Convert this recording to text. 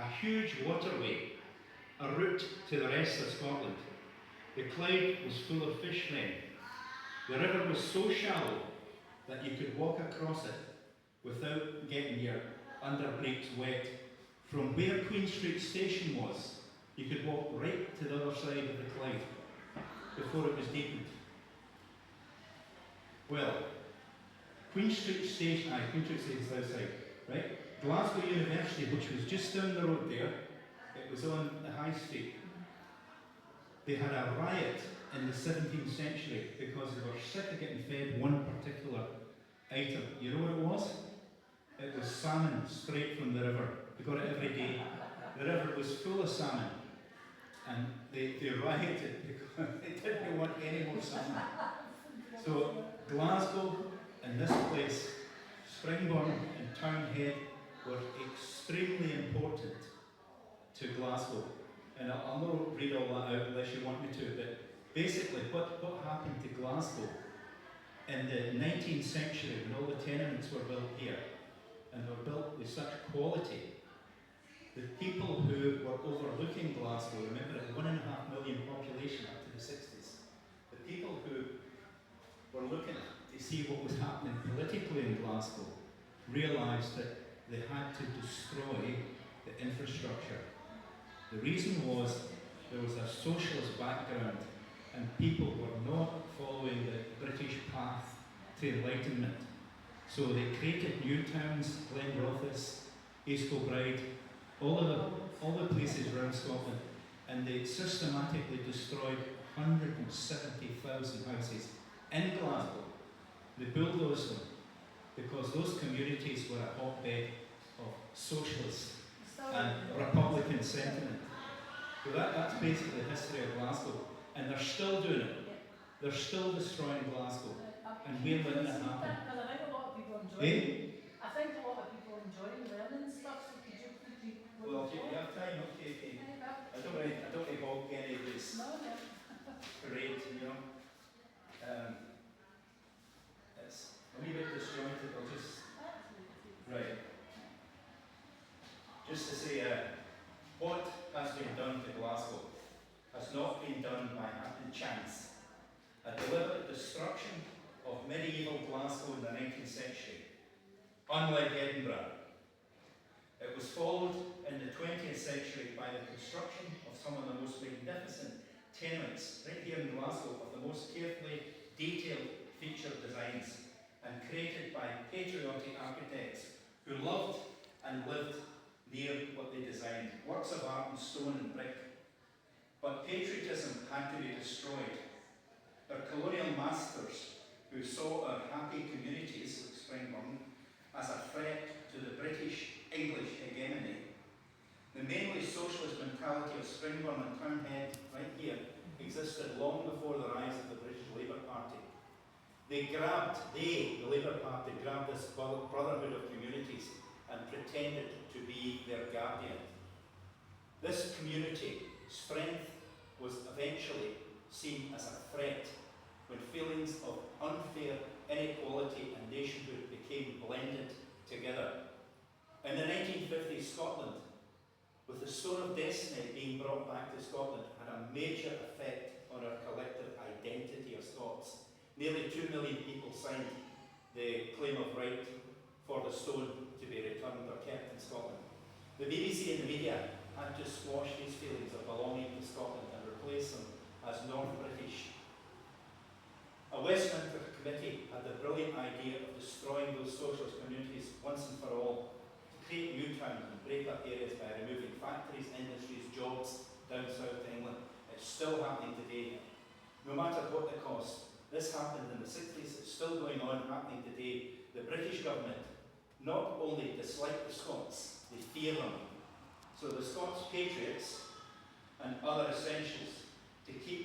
a huge waterway, a route to the rest of Scotland. The Clyde was full of fish then. The river was so shallow that you could walk across it without getting your underbrakes wet. From where Queen Street Station was, you could walk right to the other side of the Clyde before it was deepened. Well, Queen Street Station is the south side, right? Glasgow University, which was just down the road there, it was on the High Street. They had a riot in the 17th century because they were sick of getting fed one particular item. You know what it was? It was salmon straight from the river. They got it every day. The river was full of salmon. And they rioted because they didn't want any more salmon. So Glasgow and this place, Springburn and Townhead, were extremely important to Glasgow. And I'll not read all that out unless you want me to, but basically what happened to Glasgow in the 19th century when all the tenements were built here, and they were built with such quality, the people who were overlooking Glasgow, remember it had 1.5 million population up to the 60s, the people who were looking to see what was happening politically in Glasgow realised that they had to destroy the infrastructure. The reason was there was a socialist background and people were not following the British path to enlightenment. So they created new towns, Glenrothes, East Kilbride, all the places around Scotland, and they systematically destroyed 170,000 houses in Glasgow. They bulldozed them because those communities were a hotbed of socialist and Republican sentiment. So that's basically the history of Glasgow. And they're still doing it. They're still destroying Glasgow. And we're letting it happen. Because I think a lot of people enjoy it. I think a lot of people enjoy learning stuff, so could you well, if you have time, okay. I don't want to hog any of this parade, you know. It's a wee bit disjointed, I'll just... Right. Just to say, what has been done to Glasgow has not been done by happen chance. A deliberate destruction of medieval Glasgow in the 19th century, unlike Edinburgh. It was followed in the 20th century by the construction of some of the most magnificent tenements right here in Glasgow, of the most carefully detailed featured designs, and created by patriotic architects who loved and lived near what they designed, works of art in stone and brick. But patriotism had to be destroyed. Our colonial masters, who saw our happy communities like Springburn as a threat to the British English hegemony, the mainly socialist mentality of Springburn and Townhead, right here, existed long before the rise of the British Labour Party. The Labour Party, grabbed this brotherhood of communities and pretended to be their guardian. This community strength was eventually seen as a threat when feelings of unfair inequality and nationhood became blended together. In the 1950s, Scotland, with the Stone of Destiny being brought back to Scotland, had a major effect on our collective identity of Scots. Nearly 2 million people signed the claim of right for the stone to be returned or kept in Scotland. The BBC and the media had to squash these feelings of belonging to Scotland and replace them as North British. A Westminster committee had the brilliant idea of destroying those socialist communities once and for all, to create new towns and break up areas by removing factories, industries, jobs down south to England. It's still happening today, no matter what the cost. This happened in the 60s, it's still going on, happening today. The British government not only dislike the Scots, they fear them. So the Scots patriots and other essentials to keep